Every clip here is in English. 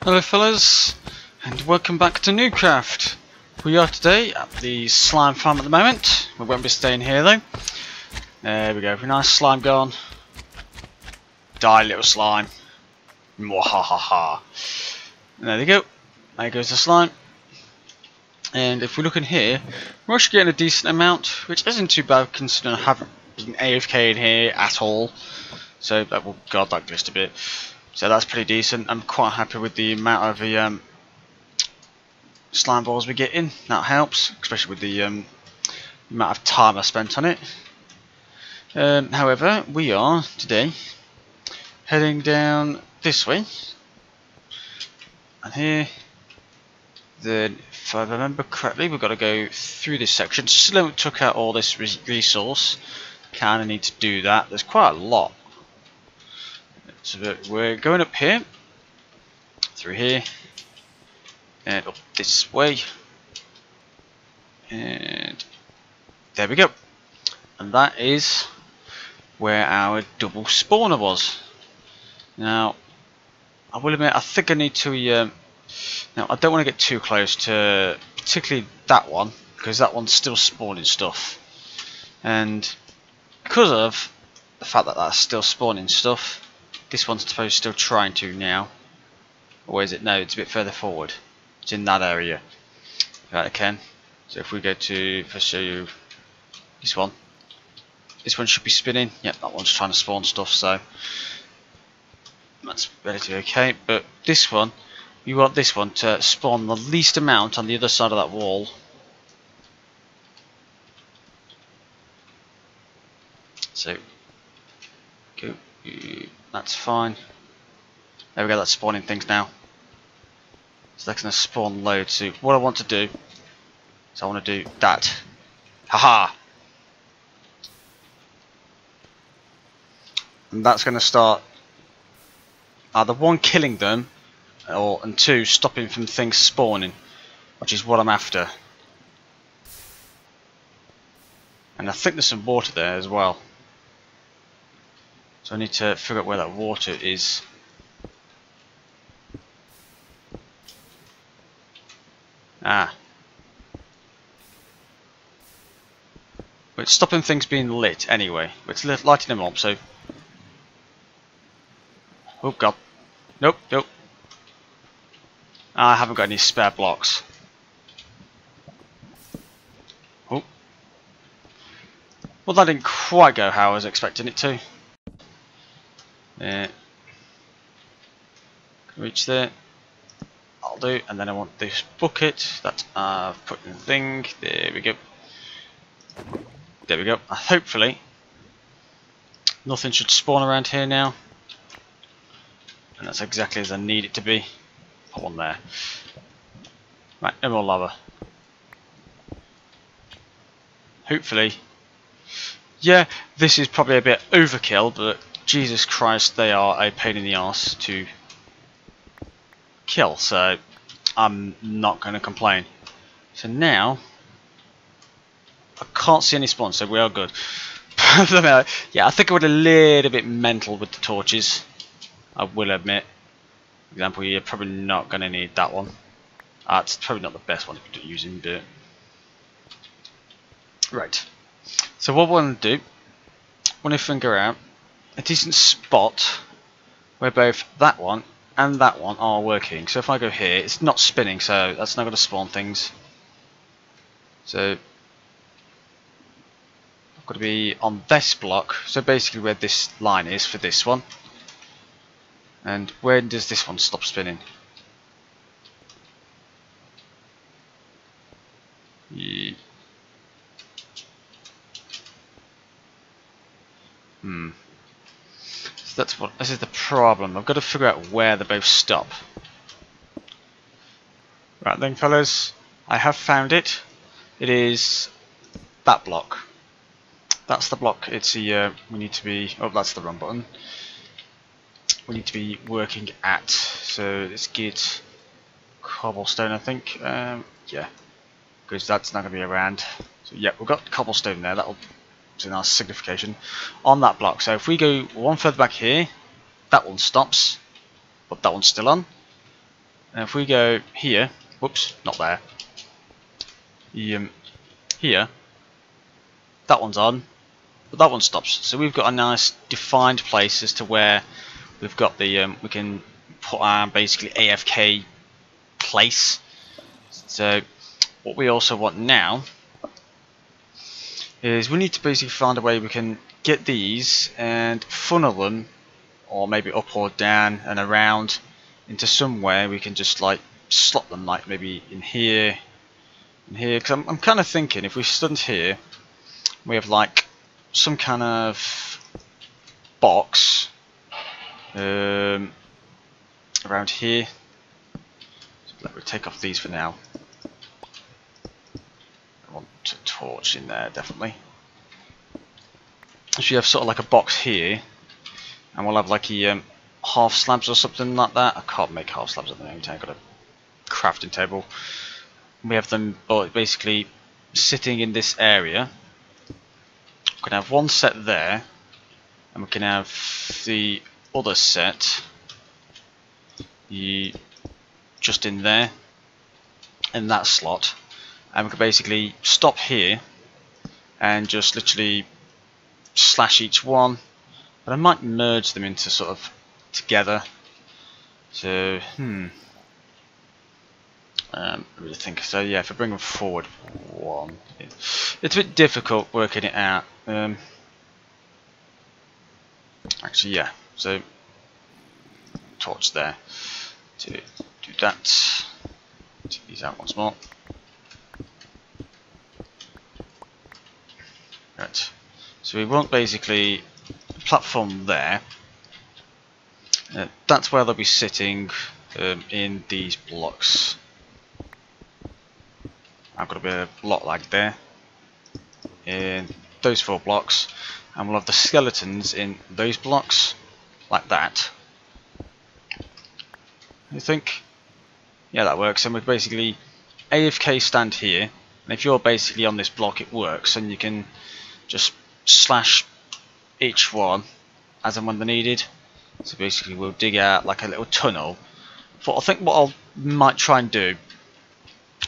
Hello fellas, and welcome back to Noobcraft. We are today at the slime farm at the moment. We won't be staying here though. There we go, nice slime gone. Die little slime. Mwahaha. There we go, there goes the slime. And if we look in here, we're actually getting a decent amount, which isn't too bad considering I haven't been AFK in here at all. So, oh god, that glitched a bit. So that's pretty decent. I'm quite happy with the amount of the slime balls we get in. That helps, especially with the amount of time I spent on it. However, we are today heading down this way, and here, then if I remember correctly, we've got to go through this section. Still took out all this resource. Kind of need to do that. There's quite a lot. So we're going up here, through here, and up this way, and there we go. And that is where our double spawner was. Now, I will admit, I think I need to. Now, I don't want to get too close to, particularly that one, because that one's still spawning stuff, and because of the fact that that's still spawning stuff. This one's supposed to still trying to now. Or is it? No, it's a bit further forward. It's in that area. Right, I can. So if we go to, if I show you this one should be spinning. Yep, that one's trying to spawn stuff, so that's relatively okay. But this one, you want this one to spawn the least amount on the other side of that wall. So go. That's fine. There we go, that's spawning things now. So that's going to spawn loads. So what I want to do is I want to do that. Haha! And that's going to start either one, killing them, and two, stopping from things spawning, which is what I'm after. And I think there's some water there as well. So I need to figure out where that water is. Ah. But it's stopping things being lit anyway. It's lighting them up, so... Oh god. Nope, nope. I haven't got any spare blocks. Oh. Well, that didn't quite go how I was expecting it to. Reach there. I'll do, and then I want this bucket that I've put in the thing. There we go. There we go. Hopefully, nothing should spawn around here now, and that's exactly as I need it to be. Put one there. Right, no more lava. Hopefully, yeah, this is probably a bit overkill, but. Jesus Christ, they are a pain in the arse to kill, so I'm not going to complain. So now, I can't see any spawns, so we are good. Yeah, I think I went a little bit mental with the torches, I will admit. For example, you're probably not going to need that one. It's probably not the best one to be using, but... Right, so what I want to do, I want to figure out a decent spot where both that one and that one are working. So if I go here, it's not spinning, so that's not going to spawn things. So I've got to be on this block, so basically where this line is for this one. And when does this one stop spinning? Yeah. That's what. This is the problem. I've got to figure out where they both stop. Right then, fellas, I have found it. It is that block. That's the block. It's the we need to be. Oh, that's the run button. We need to be working at. So let's get cobblestone. I think. Yeah, because that's not going to be around. So yeah, we've got cobblestone there. That'll. In our signification on that block. So if we go one further back here, that one stops, but that one's still on. And if we go here, whoops, not there. Here, that one's on, but that one stops. So we've got a nice defined place as to where we've got the we can put our basically AFK place. So what we also want now is we need to basically find a way we can get these and funnel them, or maybe up or down and around into somewhere we can just like slot them, like maybe in here, because I'm kind of thinking if we stand here, we have like some kind of box around here. So let me take off these for now. I want a torch in there definitely. So you have sort of like a box here, and we'll have like a half slabs or something like that. I can't make half slabs at the moment. I've got a crafting table. We have them basically sitting in this area. We can have one set there, and we can have the other set just in there, in that slot, and we can basically stop here and just literally slash each one. But I might merge them into sort of together. So I really think so. Yeah, if I bring them forward one, it's a bit difficult working it out. Actually, yeah. So torch there to do that. Take these out once more. Right. So we want basically a platform there. That's where they'll be sitting in these blocks. I've got a bit of block lag there in those 4 blocks, and we'll have the skeletons in those blocks like that. You think? Yeah, that works. And we basically AFK stand here, and if you're basically on this block, it works, and you can just slash each one as and when they're needed. So basically we'll dig out like a little tunnel. But I think what I might try and do,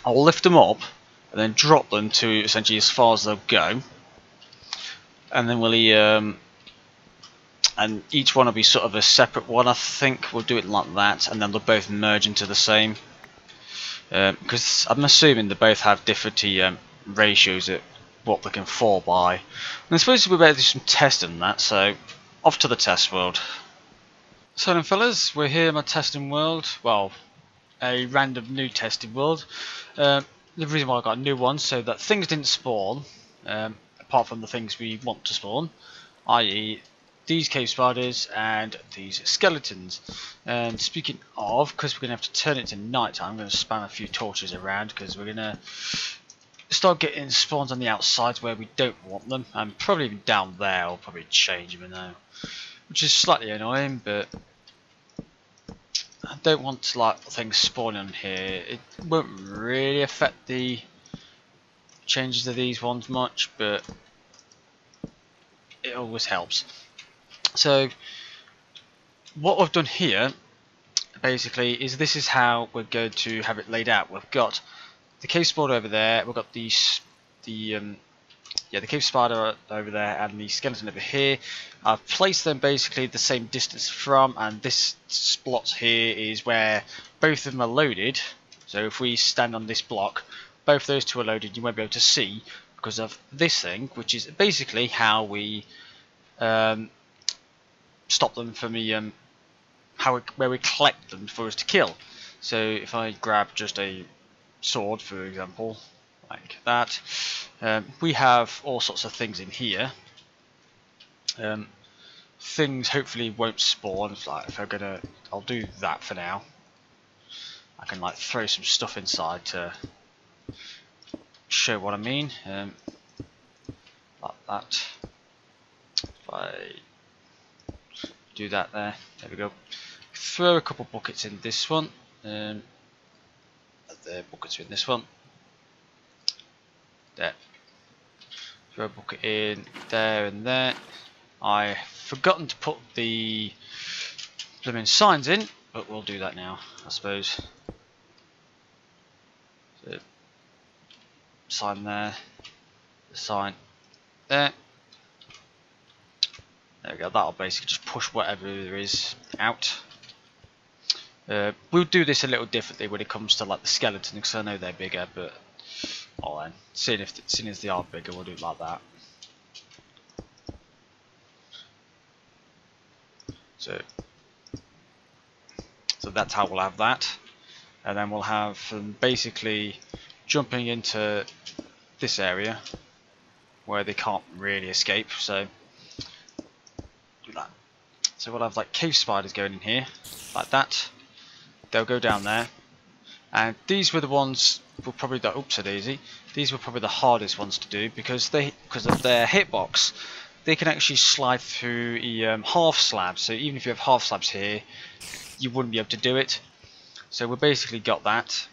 I'll lift them up and then drop them to essentially as far as they'll go, and then we'll and each one will be sort of a separate one. I think we'll do it like that, and then they'll both merge into the same, because I'm assuming they both have different ratios at what they can fall by. And I suppose we'll be able to do some testing on that, so off to the test world. So then fellas, we're here in my testing world, well, a random new testing world. The reason why I got a new one, so that things didn't spawn, apart from the things we want to spawn, i.e. these cave spiders and these skeletons. And speaking of, because we're going to have to turn it to night time, I'm going to spam a few torches around, because we're going to start getting spawns on the outside where we don't want them, and probably even down there. I'll probably change them now, which is slightly annoying, but I don't want like things spawning here. It won't really affect the changes of these ones much, but it always helps. So what I've done here basically is this is how we're going to have it laid out. We've got the cave spider over there, we've got the cave spider over there, and the skeleton over here. I've placed them basically the same distance from, and this spot here is where both of them are loaded. So if we stand on this block, both those two are loaded. You won't be able to see because of this thing, which is basically how we stop them from where we collect them for us to kill. So if I grab just a sword, for example, like that, we have all sorts of things in here. Things hopefully won't spawn. Like if I'll do that for now. I can like throw some stuff inside to show what I mean. Like that. If I do that there we go. Throw a couple buckets in this one. The buckets are in this one. There. Throw a bucket in there and there. I've forgotten to put the blooming signs in, but we'll do that now, I suppose. sign there, the sign there. There we go, that'll basically just push whatever there is out. We'll do this a little differently when it comes to like the skeleton, because I know they're bigger, but oh, then seeing as they are bigger, we'll do it like that. So that's how we'll have that, and then we'll have basically jumping into this area where they can't really escape. So do that. So we'll have like cave spiders going in here like that. They'll go down there, and these were the ones were probably the daisy. These were probably the hardest ones to do because of their hitbox. They can actually slide through a half slab. So even if you have half slabs here, you wouldn't be able to do it. So we basically got that,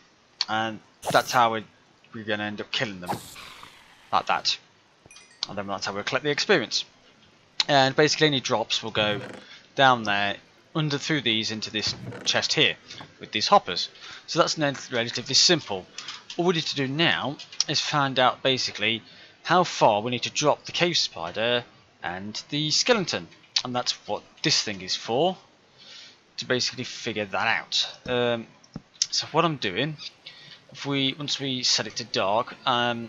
and that's how we're going to end up killing them, like that. And then that's how we'll collect the experience. And basically any drops will go down there through these into this chest here with these hoppers. So that's relatively simple. All we need to do now is find out basically how far we need to drop the cave spider and the skeleton, and that's what this thing is for, to basically figure that out. So what I'm doing, once we set it to dark, and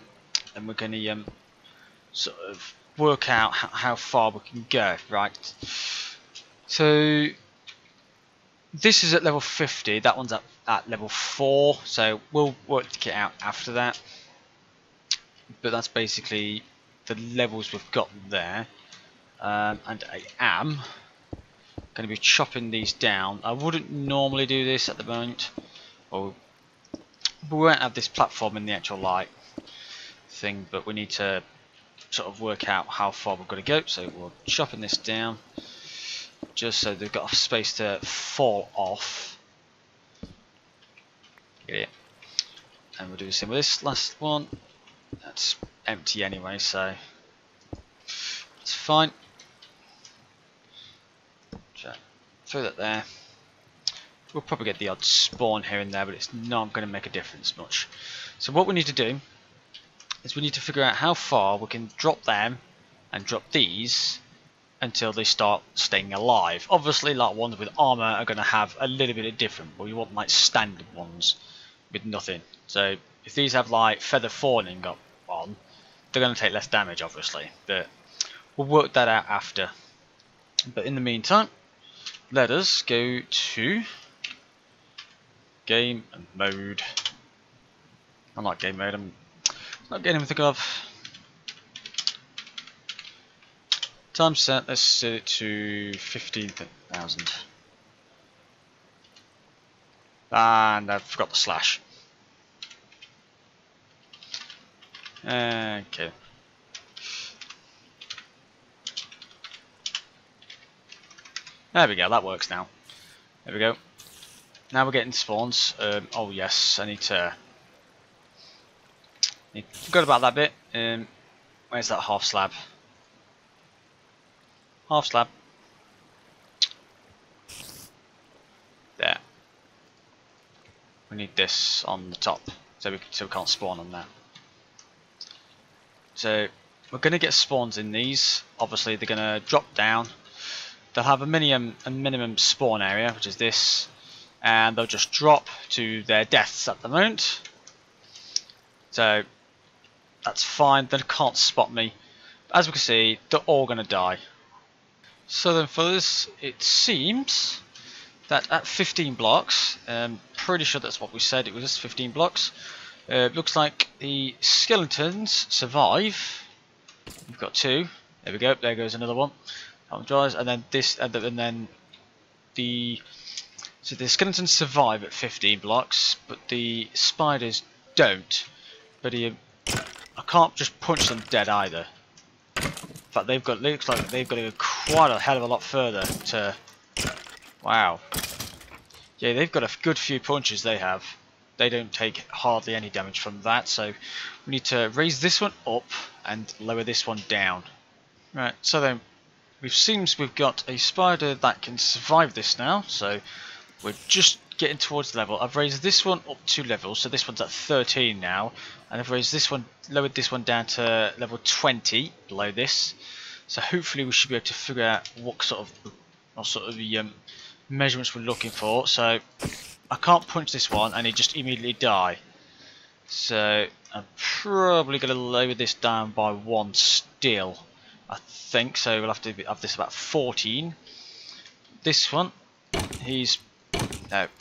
we're going to sort of work out how far we can go, right? So this is at level 50, that one's at level 4, so we'll work it out after that. But that's basically the levels we've got there. And I am going to be chopping these down. I wouldn't normally do this at the moment. Well, we won't have this platform in the actual light thing, but we need to sort of work out how far we've got to go. So we're chopping this down just so they've got a space to fall off. Get it? And we'll do the same with this last one. That's empty anyway, so it's fine. So throw that there. We'll probably get the odd spawn here and there, but it's not going to make a difference much. So what we need to do is we need to figure out how far we can drop them and drop these until they start staying alive. Obviously, like ones with armor are going to have a little bit of different, but you want like standard ones with nothing. So if these have like feather fawning up on, they're going to take less damage, obviously, but we'll work that out after. But in the meantime, let us go to game and mode. I like game mode. I'm not getting anything of. Time set, let's set it to 15,000. And I forgot the slash. Okay. There we go, that works now. There we go. Now we're getting spawns. Oh yes, I need to... Forgot about that bit. Where's that half slab? Half slab. There. We need this on the top, so we can't spawn on that. So we're going to get spawns in these. Obviously they're going to drop down. They'll have a minimum spawn area, which is this, and they'll just drop to their deaths at the moment. So that's fine. They can't spot me. As we can see, they're all going to die. So then for this, it seems that at 15 blocks, pretty sure that's what we said, it was just 15 blocks. Looks like the skeletons survive. We've got 2. There we go. There goes another one. That one dries, and then this, and then the skeletons survive at 15 blocks, but the spiders don't. But I can't just punch them dead either. In fact, looks like they've got to go quite a hell of a lot further to... Wow. Yeah, they've got a good few punches they have. They don't take hardly any damage from that, so we need to raise this one up and lower this one down. Right, so then we've got a spider that can survive this now, so we're just getting towards level. I've raised this one up 2 levels, so this one's at 13 now, and I've raised this one, lowered this one down to level 20 below this. So hopefully we should be able to figure out what sort of measurements we're looking for. So I can't punch this one and it just immediately die. So I'm probably going to lower this down by 1 still, I think. So we'll have to have this about 14. This one, he's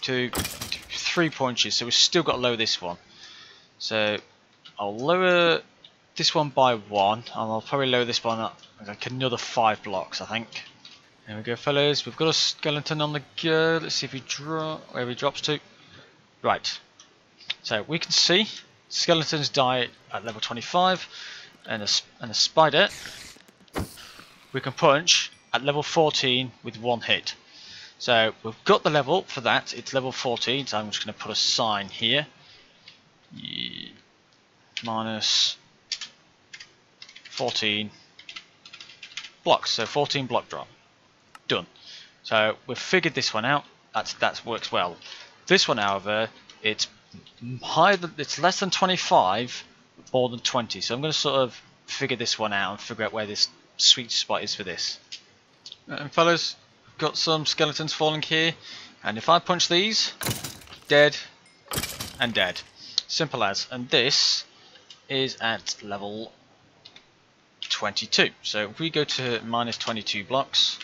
2, 3 punches, so we've still got to lower this one. So I'll lower this one by 1, and I'll probably lower this one up like another 5 blocks, I think. There we go, fellas. We've got a skeleton on the go. Let's see if he where he drops to. Right. So we can see skeletons die at level 25, and a spider we can punch at level 14 with 1 hit. So we've got the level for that. It's level 14, so I'm just going to put a sign here. Minus 14 blocks, so 14 block drop. Done. So we've figured this one out. That works well. This one, however, it's less than 25, more than 20. So I'm going to sort of figure this one out and figure out where this sweet spot is for this. And fellas, got some skeletons falling here, and if I punch these, dead and dead. Simple as. And this is at level 22. So if we go to minus 22 blocks,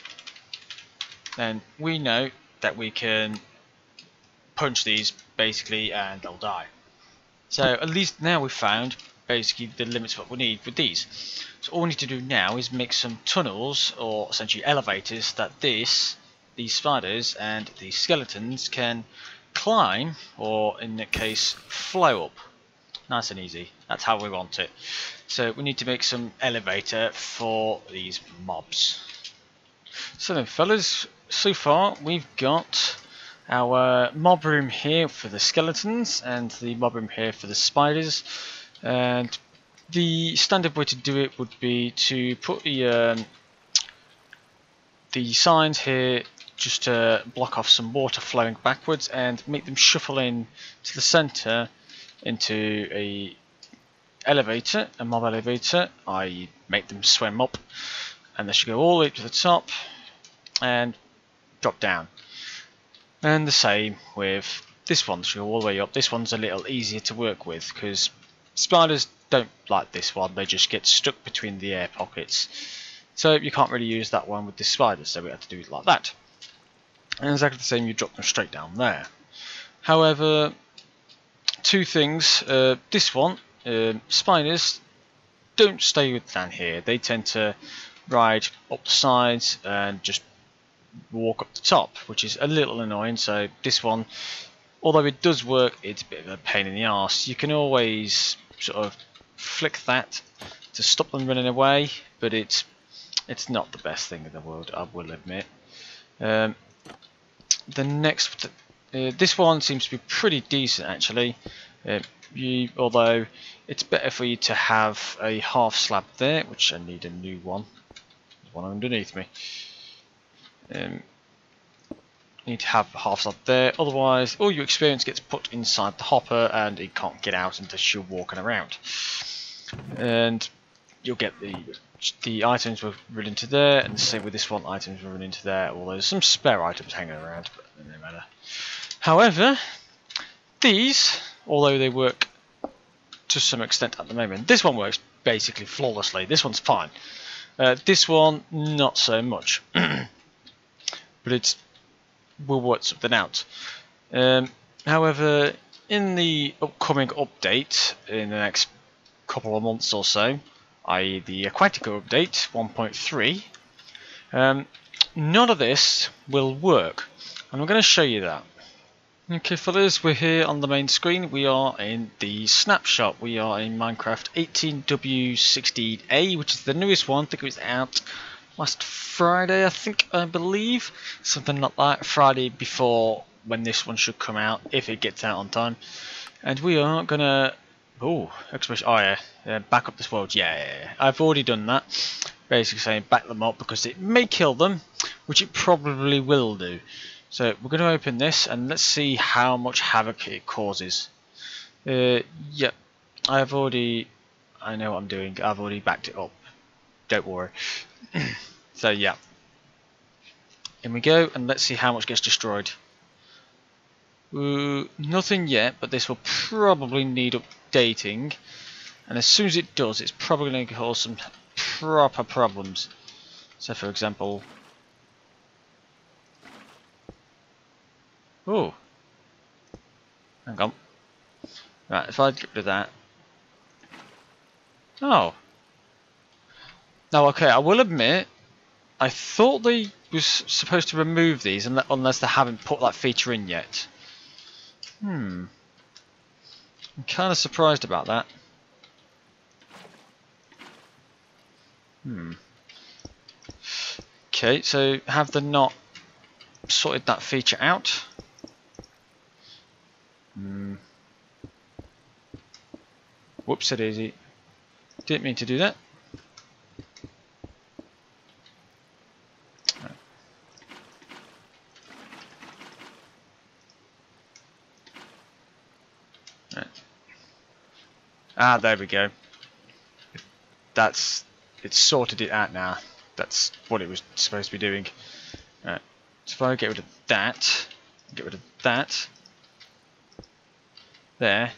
then we know that we can punch these basically and they'll die. So at least now we've found basically the limits of what we need with these. So all we need to do now is make some tunnels, or essentially elevators, that these spiders and these skeletons can climb, or in that case flow up. Nice and easy. That's how we want it. So we need to make some elevator for these mobs. So then fellas, so far we've got our mob room here for the skeletons and the mob room here for the spiders, and the standard way to do it would be to put the signs here just to block off some water flowing backwards and make them shuffle in to the center into a elevator, a mob elevator. I make them swim up, and they should go all the way up to the top and drop down. And the same with this one, should go all the way up. This one's a little easier to work with because spiders don't like this one, they just get stuck between the air pockets. So you can't really use that one with the spiders, so we have to do it like that. And exactly the same, you drop them straight down there. However, 2 things. This one, spiders don't stay down here. They tend to ride up the sides and just walk up the top, which is a little annoying. So this one, although it does work, it's a bit of a pain in the arse. You can always sort of flick that to stop them running away, but it's not the best thing in the world, I will admit. The next, this one seems to be pretty decent actually. Although it's better for you to have a half slab there, which I need a new one. There's one underneath me. Need to have a half slab there, otherwise all your experience gets put inside the hopper and it can't get out until you're walking around. And you'll get the items will run into there, and the same with this one, items will run into there, although there's some spare items hanging around, but it doesn't matter. However, these, although they work to some extent at the moment, this one works basically flawlessly. This one's fine. This one, not so much. But will work something out. However, in the upcoming update in the next couple of months or so, i.e. the Aquatic update 1.3, none of this will work, and I'm going to show you that. Okay fellas, we're here on the main screen. We are in the Snapshot. We are in Minecraft 18W16A, which is the newest one. I think it was out last Friday, I believe, something like that. Friday before when this one should come out, if it gets out on time. And we are gonna back up this world. Yeah, I've already done that, basically saying back them up because it may kill them, which it probably will do. So we're going to open this and let's see how much havoc it causes. Yep, I know what I'm doing. I've already backed it up. Don't worry. So yeah, in we go, and let's see how much gets destroyed. Nothing yet, but this will probably need updating, and as soon as it does, it's probably going to cause some proper problems. So for example, oh, hang on. Right, if I get rid of that. Oh. Now, okay, I will admit, I thought they was supposed to remove these unless they haven't put that feature in yet. I'm kind of surprised about that. Okay, so have they not sorted that feature out? Whoops, daisy. Didn't mean to do that. Right. Ah, there we go. It's sorted it out now. That's what it was supposed to be doing. Right. So if I get rid of that, there.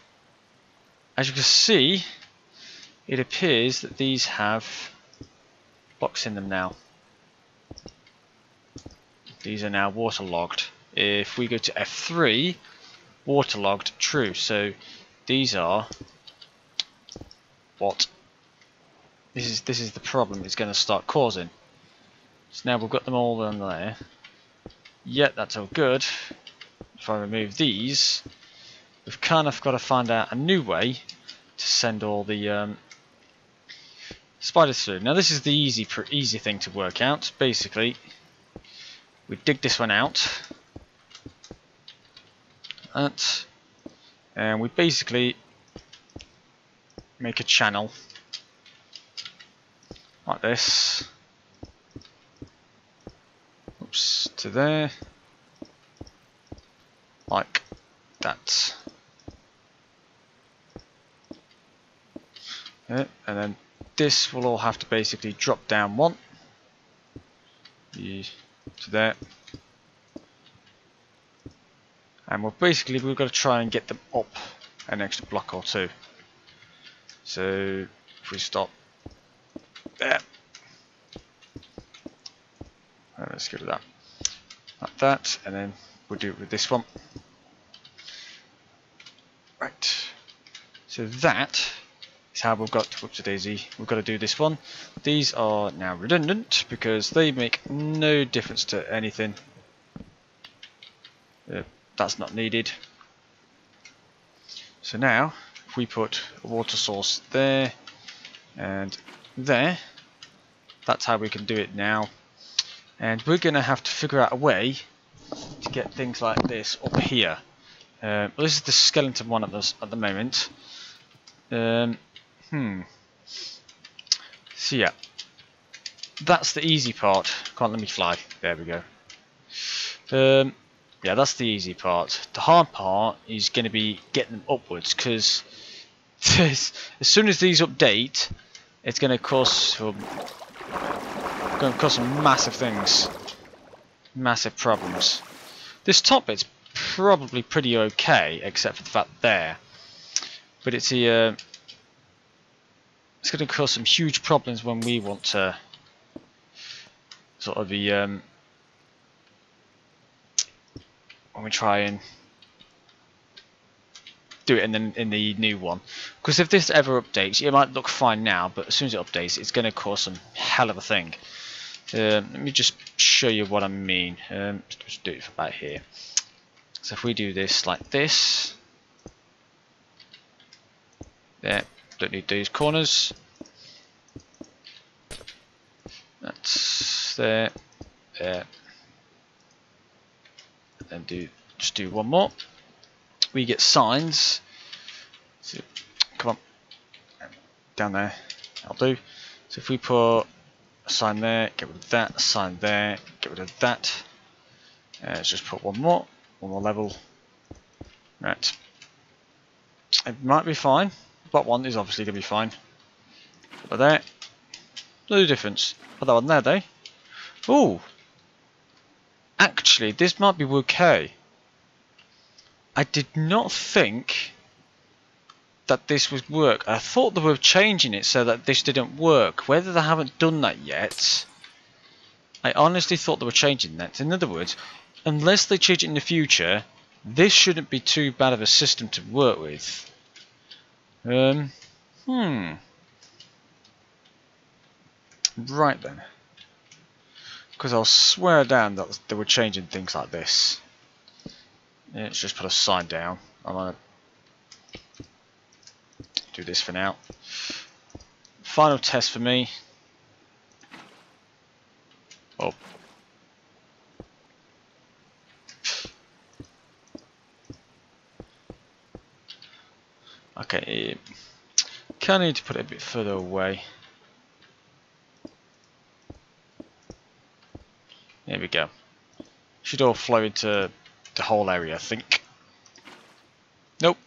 As you can see, it appears that these have blocks in them now. These are now waterlogged. If we go to F3, waterlogged, true. So these are what this is the problem it's going to start causing. So now we've got them all down there. Yet that's all good. If I remove these, we've kind of got to find out a new way to send all the spiders through. Now this is the easy thing to work out. Basically, we dig this one out, and we basically make a channel like this. Oops, to there, like that. Yeah, and then this will all have to basically drop down one to there, and we've got to try and get them up an extra block or two. So if we stop there, let's get rid of that, like that, and then we'll do it with this one. Right. So that is how we've got to whoops a daisy. We've got to do this one. These are now redundant because they make no difference to anything. That's not needed. So now, if we put a water source there and there, that's how we can do it now. And we're going to have to figure out a way to get things like this up here. Well, this is the skeleton one at the moment. So yeah, that's the easy part. Can't let me fly. There we go. Yeah, that's the easy part. The hard part is going to be getting them upwards, because as soon as these update, it's going to cause some massive things, massive problems. This top bit's probably pretty okay, except for the fact there, but it's going to cause some huge problems when we want to sort of be when we try and do it in the new one. Because if this ever updates, it might look fine now, but as soon as it updates, it's going to cause some hell of a thing. Let me just show you what I mean. Just do it from about here. So if we do this like this, there, don't need these corners. That's there, there. And just do one more. We get signs. So, come on, down there. I'll do. So if we put a sign there, get rid of that. A sign there, get rid of that. Let's just put one more level. Right. It might be fine. But one is obviously going to be fine. But there, no difference. Put that one there, though. Ooh. Actually, this might be okay. I did not think that this would work. I thought they were changing it so that this didn't work. Whether they haven't done that yet, I honestly thought they were changing that. In other words, unless they change it in the future, this shouldn't be too bad of a system to work with. Right then. Because I'll swear down that they were changing things like this. Let's just put a sign down. I'm gonna do this for now. Final test for me. Oh. Okay, kind of need to put it a bit further away. There we go. Should all flow into the whole area, I think. Nope.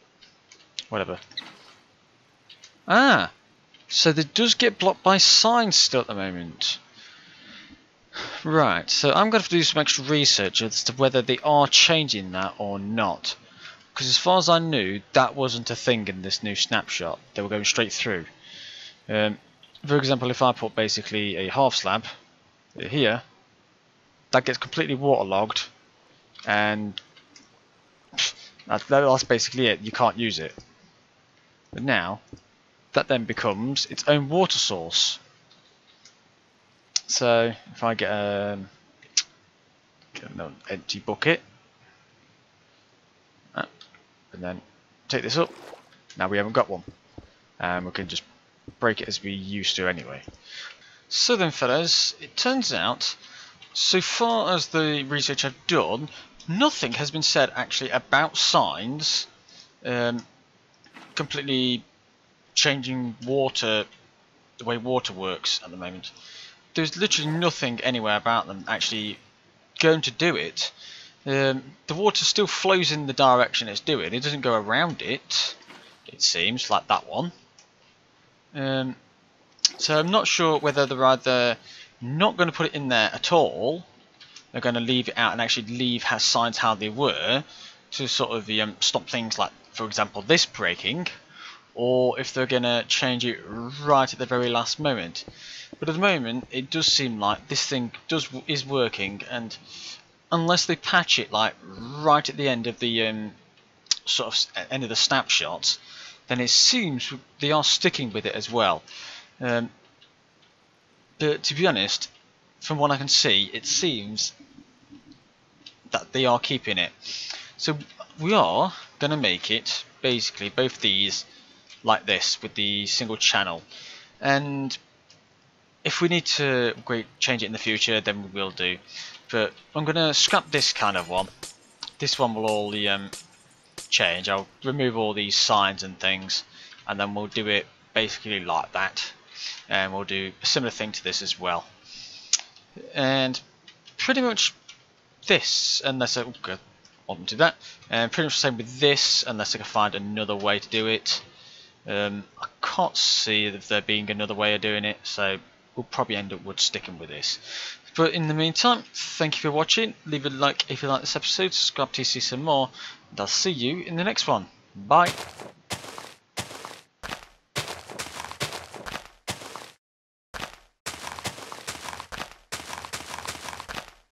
Whatever. Ah! So they does get blocked by signs still at the moment. Right, so I'm going to have to do some extra research as to whether they are changing that or not. Because as far as I knew, that wasn't a thing in this new snapshot. They were going straight through. For example, if I put basically a half slab here, that gets completely waterlogged, and that's basically it. You can't use it. But now, that then becomes its own water source. So if I get an empty bucket, and then take this up, now we haven't got one, and we can just break it as we used to anyway. So then fellas, it turns out, so far as the research I've done, nothing has been said actually about signs completely changing water, the way water works at the moment. There's literally nothing anywhere about them actually going to do it. The water still flows in the direction it's doing. It doesn't go around it, it seems, like that one. So I'm not sure whether they're either not going to put it in there at all, they're going to leave it out and actually leave signs how they were to sort of stop things like, for example, this breaking, or if they're going to change it right at the very last moment. But at the moment, it does seem like this thing is working, and unless they patch it like right at the end of the sort of end of the snapshot, then it seems they are sticking with it as well. But to be honest, from what I can see, it seems that they are keeping it. So we are going to make it basically both these like this with the single channel, and if we need to change it in the future, then we will do. But I'm going to scrap this kind of one. This one will all change. I'll remove all these signs and things, and then we'll do it basically like that, and we'll do a similar thing to this as well. And pretty much this, unless I want to do that, and pretty much the same with this, unless I can find another way to do it. I can't see if there being another way of doing it, so we'll probably end up sticking with this. But in the meantime, thank you for watching. Leave a like if you like this episode, subscribe to see some more, and I'll see you in the next one. Bye.